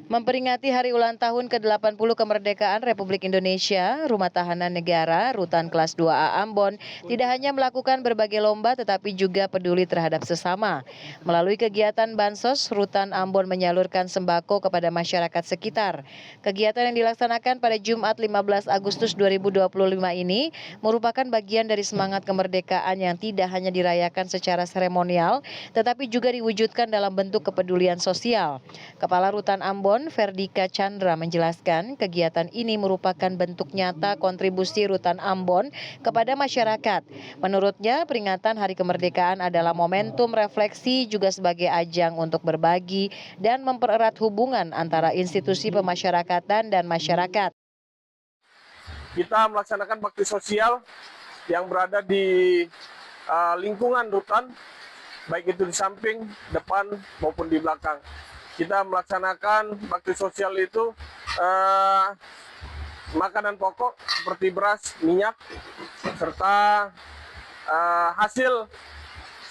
Memperingati hari ulang tahun ke-80 kemerdekaan Republik Indonesia, Rumah Tahanan Negara Rutan Kelas 2A Ambon tidak hanya melakukan berbagai lomba tetapi juga peduli terhadap sesama. Melalui kegiatan Bansos, Rutan Ambon menyalurkan sembako kepada masyarakat sekitar. Kegiatan yang dilaksanakan pada Jumat 15 Agustus 2025 ini merupakan bagian dari semangat kemerdekaan yang tidak hanya dirayakan secara seremonial tetapi juga diwujudkan dalam bentuk kepedulian sosial. Kepala Rutan Ambon, Verdika Chandra menjelaskan kegiatan ini merupakan bentuk nyata kontribusi Rutan Ambon kepada masyarakat. Menurutnya, peringatan Hari Kemerdekaan adalah momentum refleksi juga sebagai ajang untuk berbagi dan mempererat hubungan antara institusi pemasyarakatan dan masyarakat. Kita melaksanakan bakti sosial yang berada di lingkungan rutan, baik itu di samping, depan, maupun di belakang. Kita melaksanakan bakti sosial itu makanan pokok seperti beras, minyak, serta hasil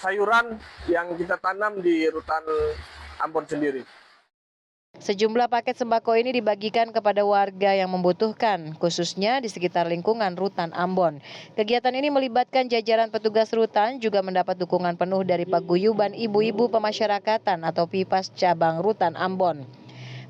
sayuran yang kita tanam di Rutan Ambon sendiri. Sejumlah paket sembako ini dibagikan kepada warga yang membutuhkan, khususnya di sekitar lingkungan Rutan Ambon. Kegiatan ini melibatkan jajaran petugas rutan juga mendapat dukungan penuh dari Paguyuban Ibu-Ibu Pemasyarakatan atau PIPAS Cabang Rutan Ambon.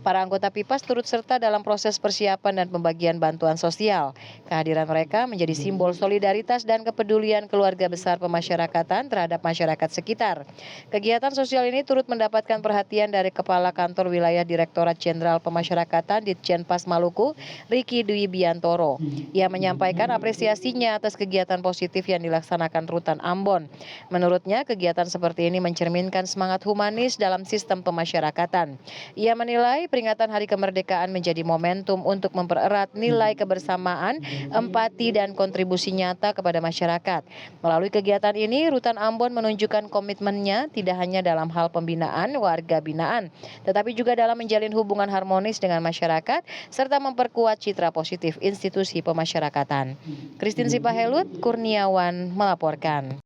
Para anggota PIPAS turut serta dalam proses persiapan dan pembagian bantuan sosial. Kehadiran mereka menjadi simbol solidaritas dan kepedulian keluarga besar pemasyarakatan terhadap masyarakat sekitar. Kegiatan sosial ini turut mendapatkan perhatian dari Kepala Kantor Wilayah Direktorat Jenderal Pemasyarakatan Ditjenpas Maluku, Riki Dwi Biantoro. Ia menyampaikan apresiasinya atas kegiatan positif yang dilaksanakan Rutan Ambon. Menurutnya, kegiatan seperti ini mencerminkan semangat humanis dalam sistem pemasyarakatan. Ia menilai peringatan Hari Kemerdekaan menjadi momentum untuk mempererat nilai kebersamaan, empati, dan kontribusi nyata kepada masyarakat. Melalui kegiatan ini, Rutan Ambon menunjukkan komitmennya tidak hanya dalam hal pembinaan warga binaan, tetapi juga dalam menjalin hubungan harmonis dengan masyarakat, serta memperkuat citra positif institusi pemasyarakatan. Christine Sipahelut, Kurniawan melaporkan.